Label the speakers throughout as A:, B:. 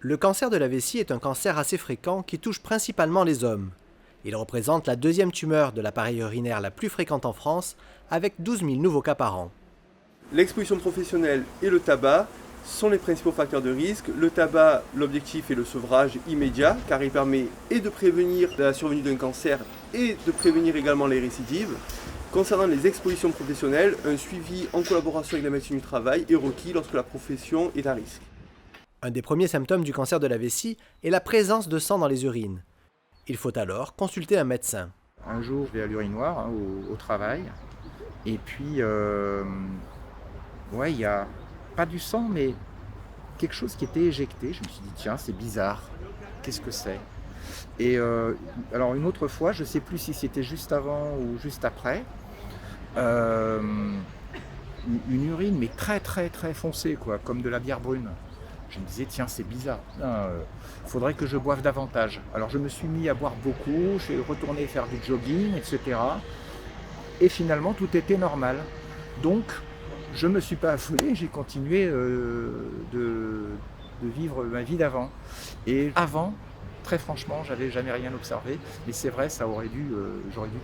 A: Le cancer de la vessie est un cancer assez fréquent qui touche principalement les hommes. Il représente la deuxième tumeur de l'appareil urinaire la plus fréquente en France, avec 12 000 nouveaux cas par an.
B: L'exposition professionnelle et le tabac sont les principaux facteurs de risque. Le tabac, l'objectif est le sevrage immédiat, car il permet et de prévenir la survenue d'un cancer et de prévenir également les récidives. Concernant les expositions professionnelles, un suivi en collaboration avec la médecine du travail est requis lorsque la profession est à risque.
A: Un des premiers symptômes du cancer de la vessie est la présence de sang dans les urines. Il faut alors consulter un médecin.
C: Un jour, je vais à l'urinoir au travail, et puis, il n'y a pas du sang, mais quelque chose qui était éjecté. Je me suis dit, tiens, c'est bizarre, qu'est-ce que c'est? Et alors une autre fois, je ne sais plus si c'était juste avant ou juste après, une urine, mais très très très foncée, quoi, comme de la bière brune. Je me disais, tiens, c'est bizarre, il faudrait que je boive davantage. Alors je me suis mis à boire beaucoup, je suis retourné faire du jogging, etc. Et finalement, tout était normal. Donc, je ne me suis pas affolé, j'ai continué de vivre ma vie d'avant. Et avant, très franchement, j'avais jamais rien observé. Mais c'est vrai, j'aurais dû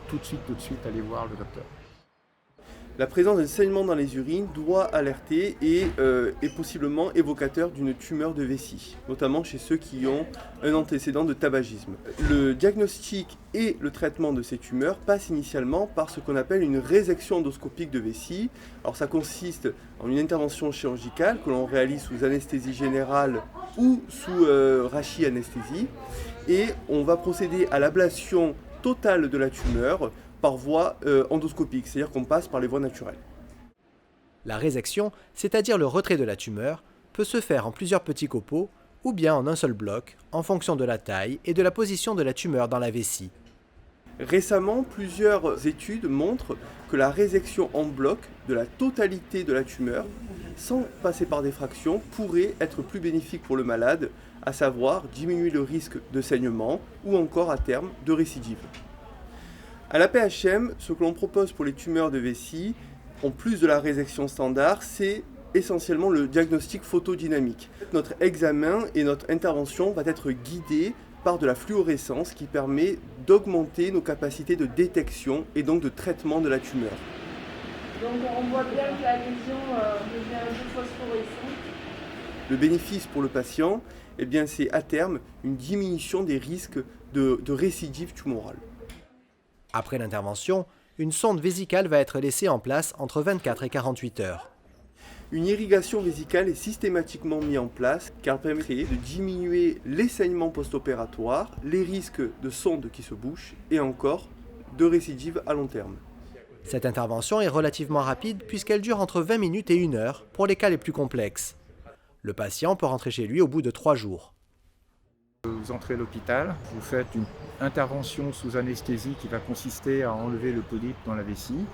C: tout de suite aller voir le docteur.
B: La présence d'un saignement dans les urines doit alerter et est possiblement évocateur d'une tumeur de vessie, notamment chez ceux qui ont un antécédent de tabagisme. Le diagnostic et le traitement de ces tumeurs passent initialement par ce qu'on appelle une résection endoscopique de vessie. Alors ça consiste en une intervention chirurgicale que l'on réalise sous anesthésie générale ou sous rachianesthésie, et on va procéder à l'ablation totale de la tumeur par voie endoscopique, c'est-à-dire qu'on passe par les voies naturelles.
A: La résection, c'est-à-dire le retrait de la tumeur, peut se faire en plusieurs petits copeaux ou bien en un seul bloc, en fonction de la taille et de la position de la tumeur dans la vessie.
B: Récemment, plusieurs études montrent que la résection en bloc de la totalité de la tumeur, sans passer par des fractions, pourrait être plus bénéfique pour le malade, à savoir diminuer le risque de saignement ou encore à terme de récidive. À la PHM, ce que l'on propose pour les tumeurs de vessie, en plus de la résection standard, c'est essentiellement le diagnostic photodynamique. Notre examen et notre intervention va être guidés par de la fluorescence qui permet d'augmenter nos capacités de détection et donc de traitement de la tumeur.
D: Donc on voit bien que la lésion devient un peu phosphorescente.
B: Le bénéfice pour le patient, c'est à terme une diminution des risques de récidive tumorale.
A: Après l'intervention, une sonde vésicale va être laissée en place entre 24 et 48 heures.
B: Une irrigation vésicale est systématiquement mise en place car elle permet de diminuer les saignements post-opératoires, les risques de sondes qui se bouchent et encore de récidive à long terme.
A: Cette intervention est relativement rapide puisqu'elle dure entre 20 minutes et 1 heure pour les cas les plus complexes. Le patient peut rentrer chez lui au bout de 3 jours.
C: Vous entrez à l'hôpital, vous faites une intervention sous anesthésie qui va consister à enlever le polype dans la vessie.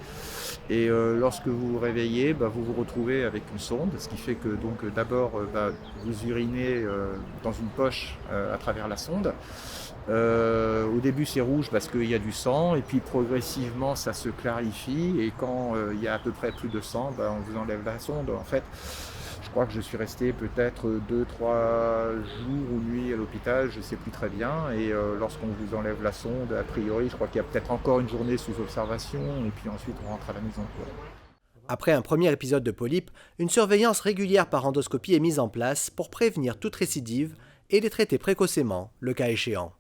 C: Et lorsque vous vous réveillez, vous vous retrouvez avec une sonde, ce qui fait que d'abord vous urinez dans une poche à travers la sonde. Au début c'est rouge parce qu'il y a du sang, et puis progressivement ça se clarifie, et quand il y a à peu près plus de sang, on vous enlève la sonde. En fait, je crois que je suis resté peut-être 2-3 jours ou nuits à l'hôpital, je ne sais plus très bien. Et lorsqu'on vous enlève la sonde, a priori, je crois qu'il y a peut-être encore une journée sous observation, et puis ensuite on rentre à la maison, quoi.
A: Après un premier épisode de polype, une surveillance régulière par endoscopie est mise en place pour prévenir toute récidive et les traiter précocement, le cas échéant.